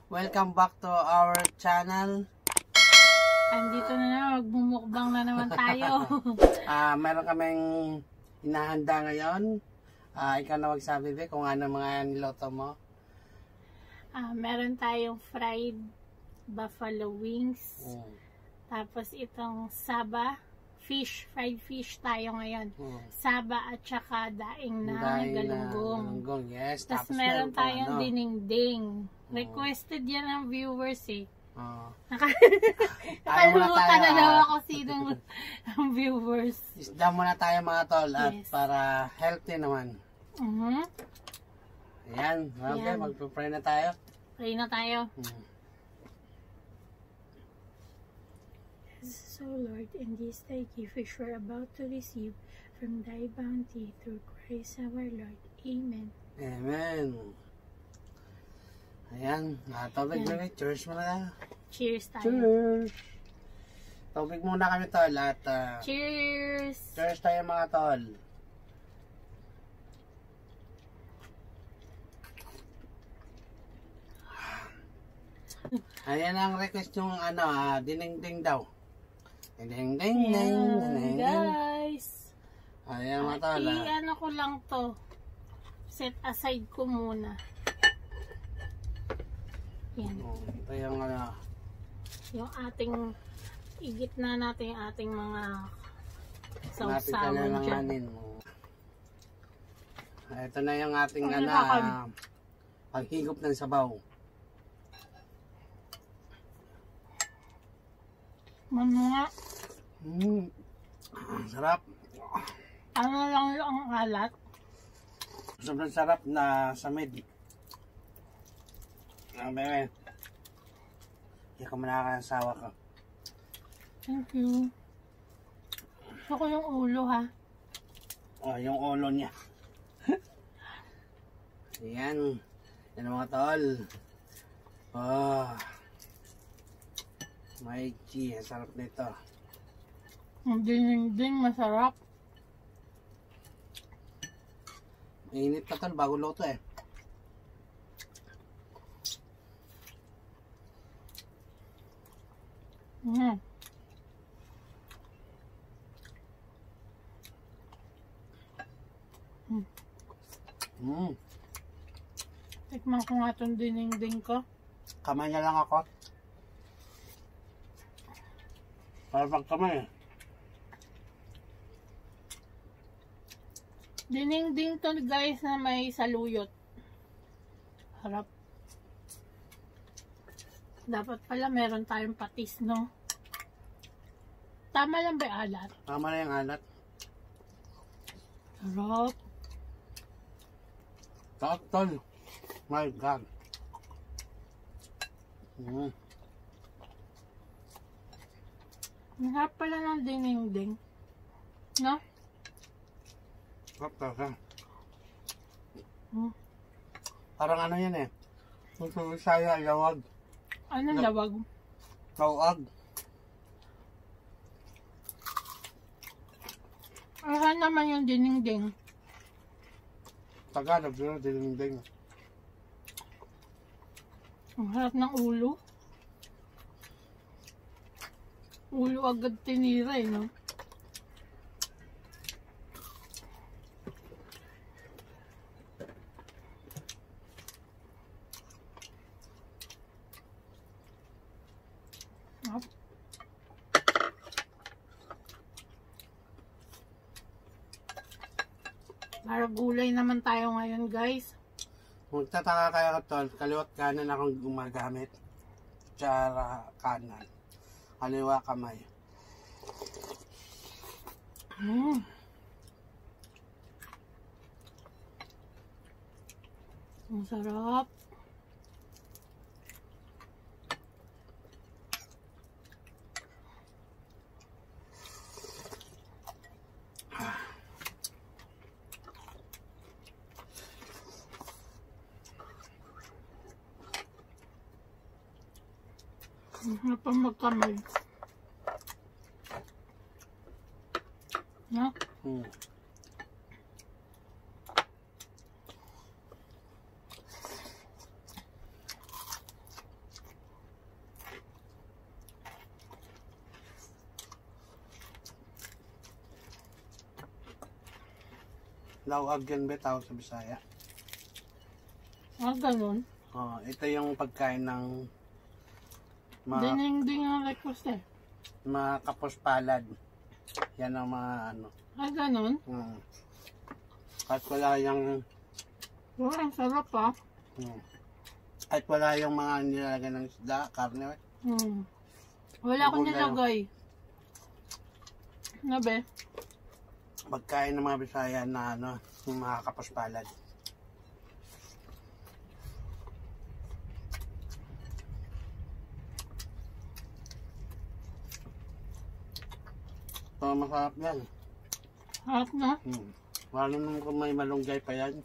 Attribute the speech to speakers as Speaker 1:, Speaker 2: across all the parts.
Speaker 1: Welcome back to our channel.
Speaker 2: Andito na naman, magbumukbang na naman tayo.
Speaker 1: Meron kaming hinahanda ngayon. Ikaw na magsabi, Be, kung ano mga niloto mo.
Speaker 2: Meron tayong fried buffalo wings. Tapos itong saba fish, fried fish tayo ngayon. Saba at saka daing na galunggong.
Speaker 1: Yes.
Speaker 2: Tapos meron tayong dinengdeng. Requested yan ng viewers eh. Nakalimutan na daw ako sinong viewers.
Speaker 1: Isda muna tayo mga tol at para healthy naman. Ayan. Okay, magpapray na tayo.
Speaker 2: Pray na tayo. So Lord, in this thy gift which we're about to receive from thy bounty through Christ our Lord. Amen.
Speaker 1: Amen. Ayan. Tubig muna. Cheers muna tayo.
Speaker 2: Cheers tayo.
Speaker 1: Cheers. Tubig muna kami tol at
Speaker 2: cheers.
Speaker 1: Cheers tayo mga tol. Ayan ang request yung dinengdeng daw. Ding-ding-ding.
Speaker 2: Guys.
Speaker 1: Ayan mga tol.
Speaker 2: I-ano ko lang to. Set aside ko muna. Yan.
Speaker 1: Ito yung
Speaker 2: yung ating igitna natin yung ating mga sausawan dyan. Ito na yung ating paghigop ng sabaw. Mamaya.
Speaker 1: Sarap.
Speaker 2: Ano lang yung alat?
Speaker 1: Sobrang sarap na samid. Bebe. Hindi ka manakasawa ka.
Speaker 2: Thank you. Gusto ko yung ulo ha.
Speaker 1: Yung ulo niya. Ayan. Yan ang mga tol. My G. Ang sarap nito.
Speaker 2: Ang ding masarap.
Speaker 1: Mainit pa tol. Bago luto eh.
Speaker 2: Tikman ko nga itong dinengdeng ko.
Speaker 1: Kamay na lang ako. Para pag kamay eh.
Speaker 2: Dinengdeng to guys na may saluyot. Harap. Dapat pala meron tayong patis, no? Tama lang ba yung alat?
Speaker 1: Tama na yung alat.
Speaker 2: Harap.
Speaker 1: Sarap tol. My God.
Speaker 2: Ang harap pala ng dinengdeng. No?
Speaker 1: Sarap talaga. Parang ano yan eh. Kung sa Bisaya, lawag.
Speaker 2: Anong lawag?
Speaker 1: Lawag.
Speaker 2: Ahan naman yung dinengdeng.
Speaker 1: Tagalog yun, dinengdeng.
Speaker 2: Ang harap ng ulo. Ulo agad tinira eh, no? Para gulay naman tayo ngayon guys.
Speaker 1: Magtataka kayo tol, kaliwat kanan akong gumagamit. Tsara kanan. Kaliwa kamay.
Speaker 2: Ang sarap. Ano pa magkamay? No?
Speaker 1: Lawag yan ba tawag sa Bisaya?
Speaker 2: Ah, ganun.
Speaker 1: Ito yung pagkain ng mga,
Speaker 2: Dinding ang request eh.
Speaker 1: mga kapos palad. Yan ang mga ano.
Speaker 2: Ah, ganun.
Speaker 1: Kahit wala yung
Speaker 2: Oh, ang sarap ah.
Speaker 1: kahit wala yung mga nilalagay ng isda, karne.
Speaker 2: Wala akong nilagay. Nabe?
Speaker 1: Pagkain ng mga Bisaya na ano, yung mga kapos palad. So, masarap yan.
Speaker 2: Harap na.
Speaker 1: Lalo naman kung may malunggay pa yan.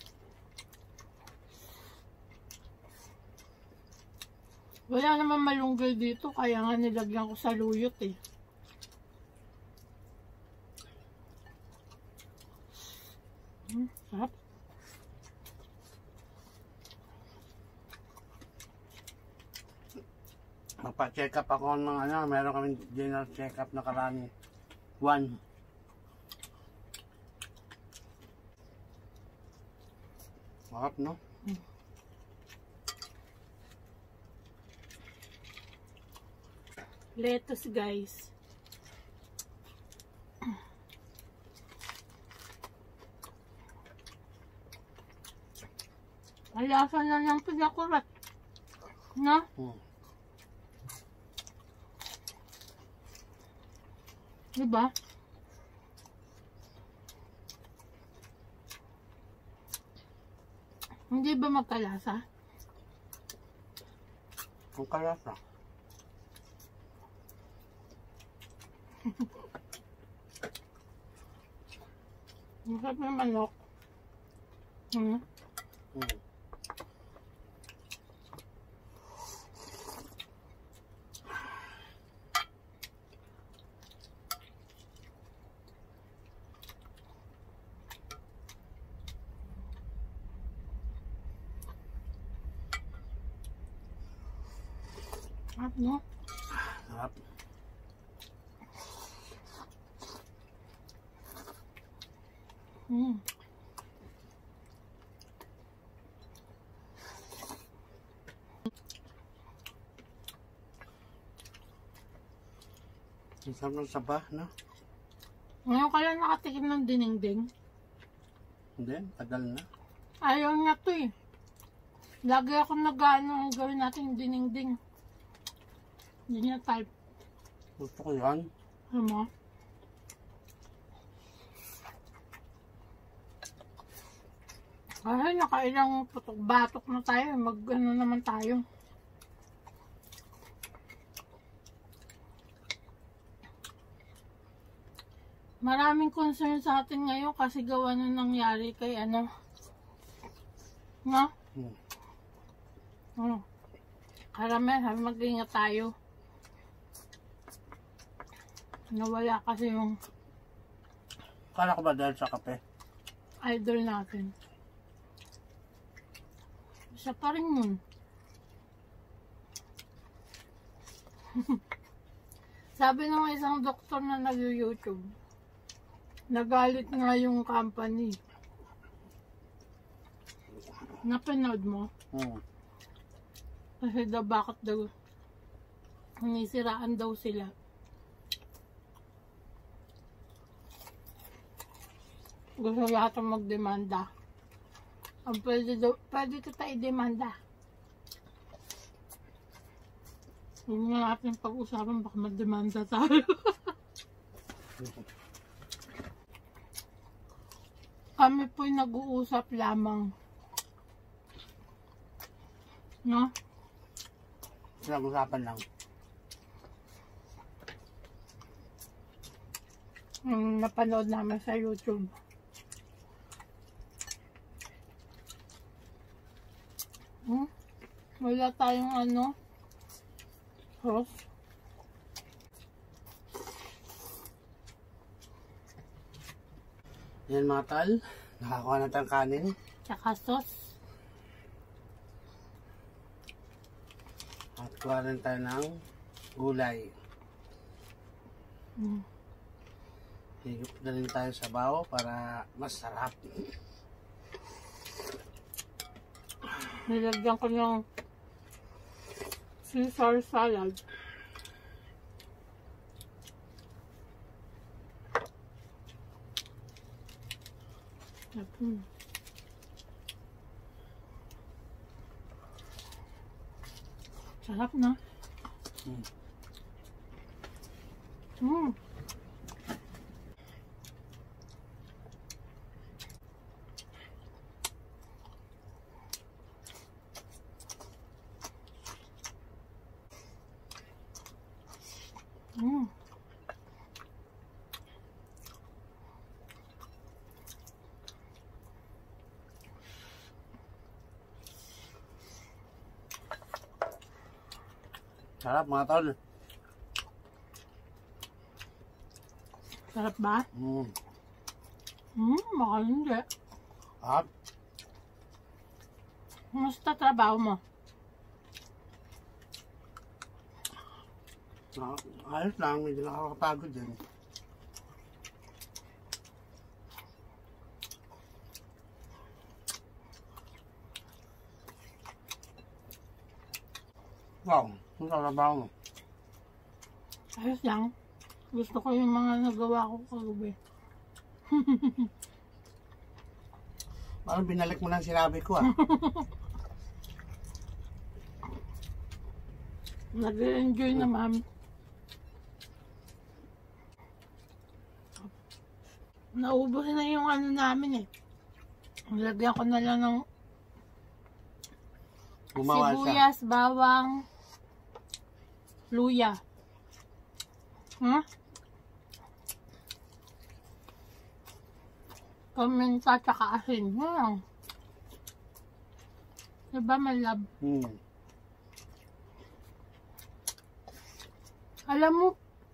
Speaker 2: Wala naman malunggay dito, kaya nga nilagyan ko sa luyot eh. Sarap.
Speaker 1: Magpa-check up ako ng ano, meron kami general check up na karami. 1. Sarap, no?
Speaker 2: Lettuce guys. Ang lasa na ng pinakurat. No? Diba? Hindi ba magkalasa?
Speaker 1: Ang kalasa.
Speaker 2: Masarap ng manok. Sarap, no?
Speaker 1: Sarap. Ang sarap ng saba, no?
Speaker 2: Ngayon ka lang nakatikim ng dinengdeng.
Speaker 1: Hindi, tagal na.
Speaker 2: Ayaw niya to eh. Lagi ako nag-ano, gawin natin yung dinengdeng. Hindi niya type.
Speaker 1: Gusto ko yan.
Speaker 2: Ano mo? Ay, nakailang putok-batok na tayo. Mag-ano naman tayo. Maraming concern sa atin ngayon kasi gawa na nangyari kay ano. No? Karamihan, mag-ingat tayo. Nawala kasi yung
Speaker 1: Kala ko ba dahil sa kape?
Speaker 2: idol natin. Isa pa rin yun. Sabi ng isang doktor na nag-YouTube, nagalit nga yung company. Napanood mo? Kasi daw bakit daw sinisiraan daw sila. Gusto lahat ang magdemanda. Ang pwede kita i-demanda. Huwag nga natin pag-usapan, baka magdemanda tayo. Kami po'y nag-uusap lamang. No?
Speaker 1: Pinag-usapan lang.
Speaker 2: Napanood namin sa YouTube. Wala tayong ano, sauce.
Speaker 1: Yan mga tal, nakakuha na tayong kanin.
Speaker 2: Tsaka sauce.
Speaker 1: At kuha rin tayo ng gulay. Higop na rin tayo sa bawo para masarap.
Speaker 2: Nilagyan ko ng Caesar salad. Sarap na.
Speaker 1: Sarap mga tol.
Speaker 2: Sarap ba? Baka hindi.
Speaker 1: Sarap.
Speaker 2: Kumusta trabaho mo?
Speaker 1: Ayos lang, medyo nakakapagod din. Wow, ang trabaho mo.
Speaker 2: Ayos lang. Gusto ko yung mga nagawa ko kagabi.
Speaker 1: Parang binalik mo lang sinabi ko ah.
Speaker 2: Nag-enjoy na mami. Naubos na yung ano namin eh. Nilagyan ko na lang ng
Speaker 1: Gumawa siya.
Speaker 2: sibuyas, bawang, luya. Paminta tsaka asin. Diba malab? Alam mo,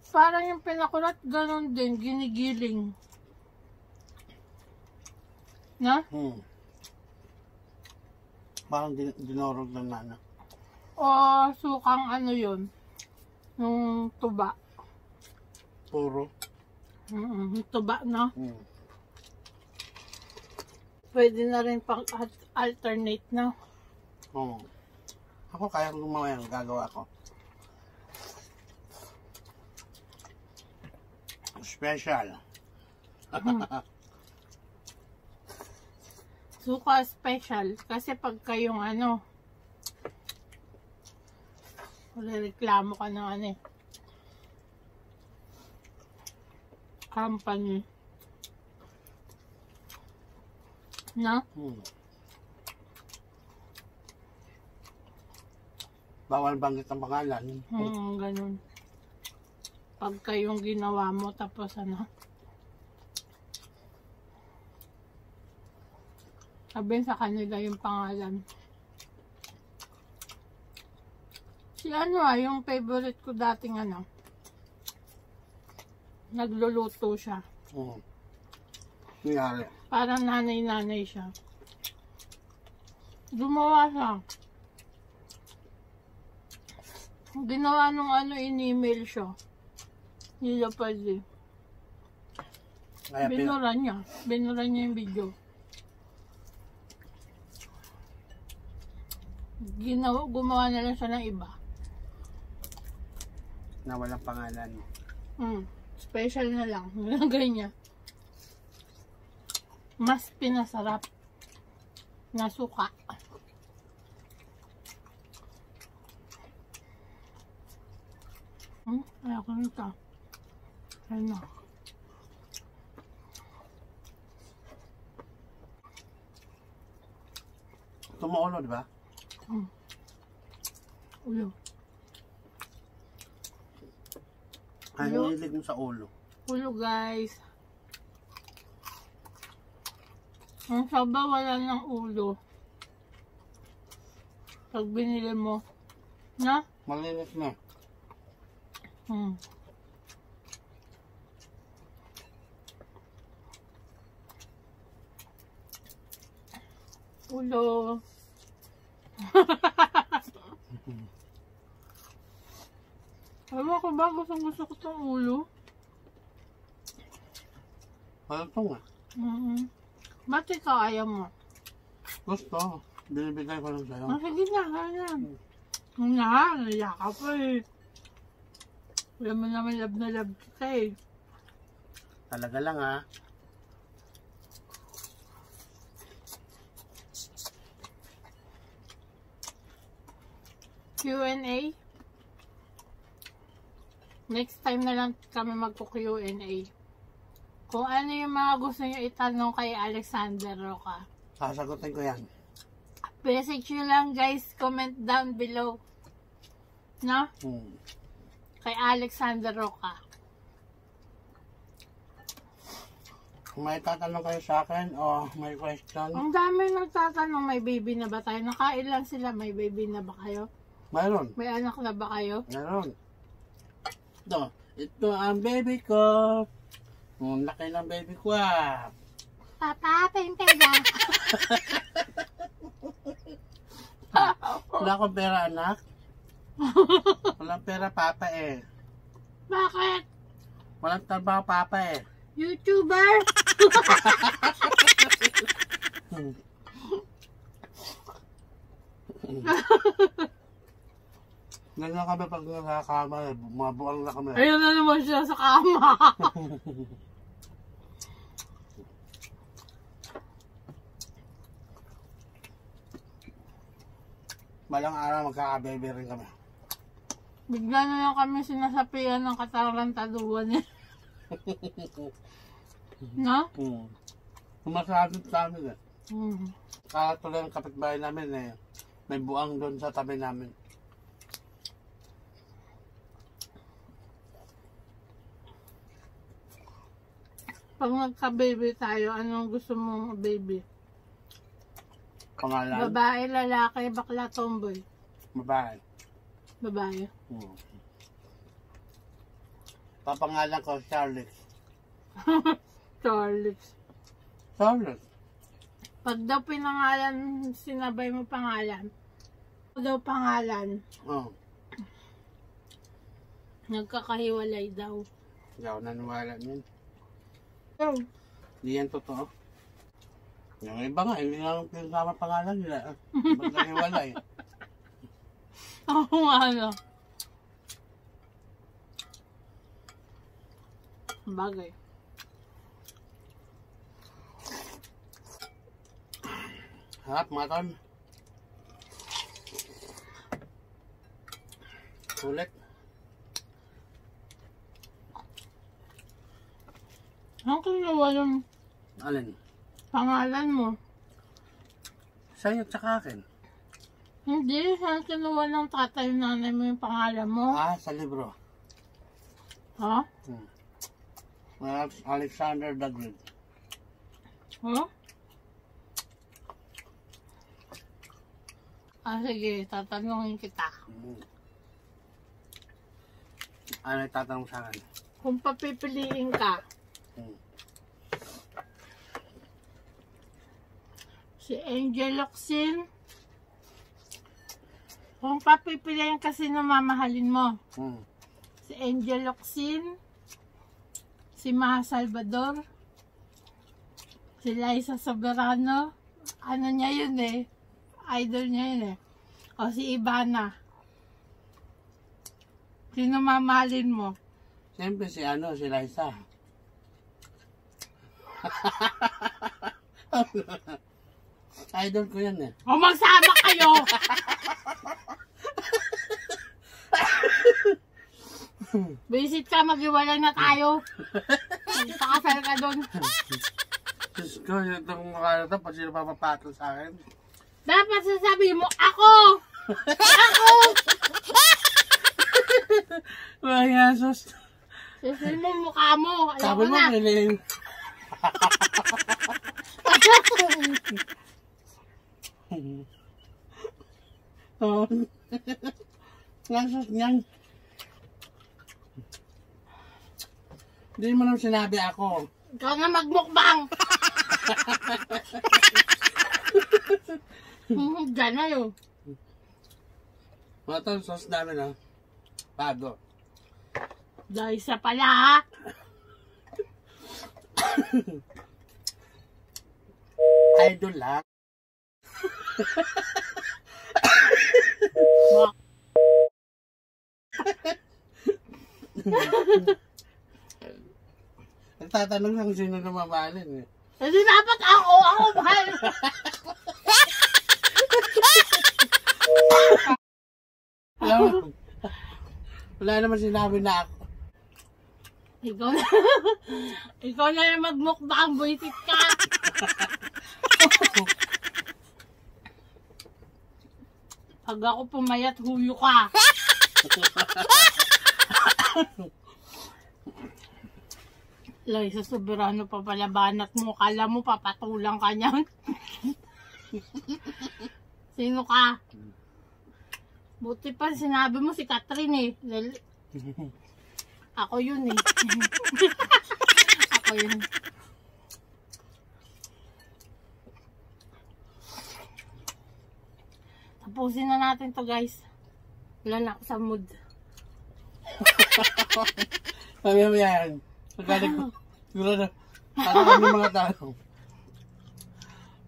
Speaker 2: parang yung pinakulat, ganun din, ginigiling. Na?
Speaker 1: Parang dinorog lang na.
Speaker 2: O sukang ano yun? Yung tuba.
Speaker 1: Puro.
Speaker 2: Tuba, no? Pwede na rin pang alternate, no?
Speaker 1: Oo. Ako kaya kung gumawa yan, gagawa ko. Special.
Speaker 2: Suka special. Kasi pagka yung ano, reklamo ka ng ano eh. Company. No?
Speaker 1: Bawal banggit ang pangalan.
Speaker 2: Ganun. Pagka yung ginawa mo, tapos ano, sabihin sa kanila yung pangalan. Si ano yung favorite ko dating ano, nagluluto siya.
Speaker 1: Nangyari.
Speaker 2: Parang nanay-nanay siya. Gumawa siya. Ginawa nung ano, in-email siya. Hindi na pwede. Binura niya. Binura niya yung video. Gumawa na lang siya ng iba.
Speaker 1: Na walang pangalan.
Speaker 2: Special na lang. Nilagay niya. Mas pinasarap na suka. Ayoko nito. Ayun na.
Speaker 1: Tumuulo, di ba?
Speaker 2: Ulo.
Speaker 1: Ay, hinilig mo sa ulo.
Speaker 2: Ulo, guys. Ang saba wala ng ulo. Pag binili mo. Na?
Speaker 1: Malinis na.
Speaker 2: Ulo. Ewan ko ba, gusto ko itong ulo.
Speaker 1: Ano ito nga?
Speaker 2: Ba't ikaw ayaw mo?
Speaker 1: Gusto. Binibigay ko lang sa'yo.
Speaker 2: Sige na, kaya na. Naiyak ka pa eh. Wala mo naman love na love kita eh.
Speaker 1: Talaga lang ha.
Speaker 2: Q&A. Next time na lang kami magko-Q&A. Kung ano yung mga gusto nyo itanong kay Alexander Roca.
Speaker 1: Sasagutin ko yan.
Speaker 2: Message nyo lang guys, comment down below. No? Kay Alexander Roca.
Speaker 1: Kung may tatanong kayo sa akin o may question,
Speaker 2: Ang dami nagtatanong, may baby na ba tayo? Nakailan sila, may baby na ba kayo?
Speaker 1: mayroon.
Speaker 2: May anak na ba kayo?
Speaker 1: Meron. Ito ang baby ko. Ang laki ng baby ko ah.
Speaker 2: Papa, pera.
Speaker 1: Wala akong pera anak. Walang pera papa eh.
Speaker 2: Bakit?
Speaker 1: Walang trabaho papa eh.
Speaker 2: YouTuber?
Speaker 1: Ganyan kami pag nakakama eh. Mga buwang na kami.
Speaker 2: Ayun na naman siya sa kama.
Speaker 1: Balang araw magkakabebe rin kami.
Speaker 2: Bigla na lang kami sinasapian ng katarantaduhan eh. No?
Speaker 1: Sumasabit sa amin eh.
Speaker 2: Hmm.
Speaker 1: Kaya tuloy ang kapitbahay namin eh. May buang doon sa tabi namin.
Speaker 2: Pag nagka-baby tayo, anong gusto mong baby?
Speaker 1: Pangalan?
Speaker 2: Babae, lalaki, bakla, tomboy?
Speaker 1: Babae.
Speaker 2: Babae.
Speaker 1: Papangalan ko Charles.
Speaker 2: Charles.
Speaker 1: Charles?
Speaker 2: Pag daw pinangalan, sinabay mo pangalan. Pag daw pangalan,
Speaker 1: Oo.
Speaker 2: nagkakahiwalay daw.
Speaker 1: Hindi ako naniwala niyan.
Speaker 2: Oh.
Speaker 1: Hindi yan totoo. Yung iba nga, hindi lang pinasama pangalan nila. Ba't nahiwala eh?
Speaker 2: Oo nga, ano. Bagay.
Speaker 1: Harap mga ton. Ulit.
Speaker 2: Ang kinuha yung
Speaker 1: Alin?
Speaker 2: pangalan mo?
Speaker 1: Sa'yo at sa akin.
Speaker 2: Hindi, saan kinuha ng tatay nanay mo yung pangalan mo?
Speaker 1: Sa libro.
Speaker 2: Ha?
Speaker 1: Alexander the Great.
Speaker 2: Ha? Sige, tatanungin kita.
Speaker 1: Ano itatanong sa akin?
Speaker 2: Kung papipiliin ka, si Angel Locsin, kung papipiliin ka sino mamahalin mo? Si Angel Locsin, si Maha Salvador, si Liza Soberano, ano niya yun eh, idol niya yun eh, o si Ivana. Sino mamahalin mo?
Speaker 1: Siyempre si Liza. Idol ko yan eh.
Speaker 2: O magsama kayo! Visit ka, maghiwalay na tayo. Pakasal ka doon.
Speaker 1: Diyos ko, itong mukha na ito, pag sino papapatol sa akin.
Speaker 2: Dapat sasabihin mo, ako! Ako!
Speaker 1: Ay, asos.
Speaker 2: Sasabihin mo mukha mo.
Speaker 1: Sabi
Speaker 2: Ayoko
Speaker 1: mo,
Speaker 2: na.
Speaker 1: Piling. Oh. Asos niyan. Hindi mo naman sinabi ako.
Speaker 2: Ikaw na magmukbang. Gana yun.
Speaker 1: Mga tol, sauce namin ha. Pado.
Speaker 2: Dahil sa pala ha.
Speaker 1: Idol lang. Nagtatanong lang sino na mamahalin eh.
Speaker 2: Kasi dapat ako mahal.
Speaker 1: Wala naman sinabi na ako.
Speaker 2: Ikaw na yung magmukbang, buisit ka. Pag ako pumayat, huyo ka. Lay, sa soberano pa pala banat mo. Kala mo papatulang ka niyan. Sino ka? Buti pa sinabi mo si Catherine eh. Ako yun eh. Ako yun. Tapusin na natin to guys. Wala na ako sa mood.
Speaker 1: Sabi mo yan. Pagkalig ko. Siguro na. Parang kami mga tao.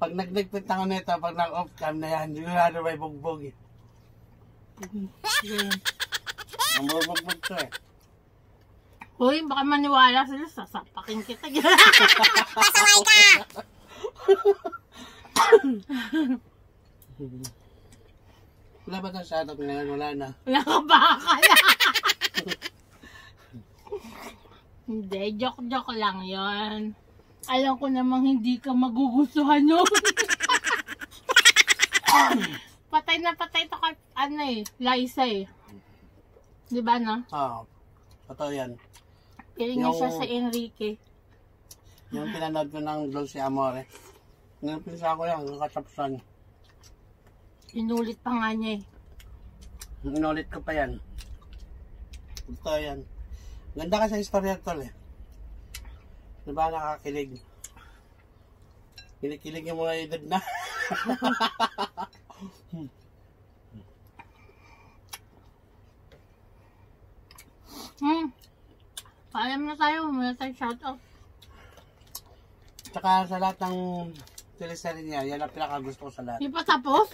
Speaker 1: Pag nag-nagpit ako nito, pag nag-off cam na yan, sigurado may bugbog eh. Ang bugbog to eh.
Speaker 2: Uy, baka maniwala sila, sasapakin kita.
Speaker 1: Wala ba tayo sa atap ngayon? Wala na.
Speaker 2: Wala ka baka na. Hindi, joke lang yon. Alam ko namang hindi ka magugustuhan yun. Patay na patay to kay, Liza eh. Diba na?
Speaker 1: Oo. Totoo yan.
Speaker 2: Piling niya siya sa Enrique.
Speaker 1: Yung pinanood ko ng Dulce Amore. Napinsa ko yan, kakatapsan.
Speaker 2: Inulit pa nga niya eh.
Speaker 1: Inulit ko pa yan. Totoo yan. Ganda ka sa istorya tol eh. Diba nakakakilig? Kinikilig yung mga edad na.
Speaker 2: Paalam na tayo, muna tayo shoutout.
Speaker 1: Tsaka sa lahat ng teleserye niya, yan ang pinakagusto ko sa lahat.
Speaker 2: Di pa tapos?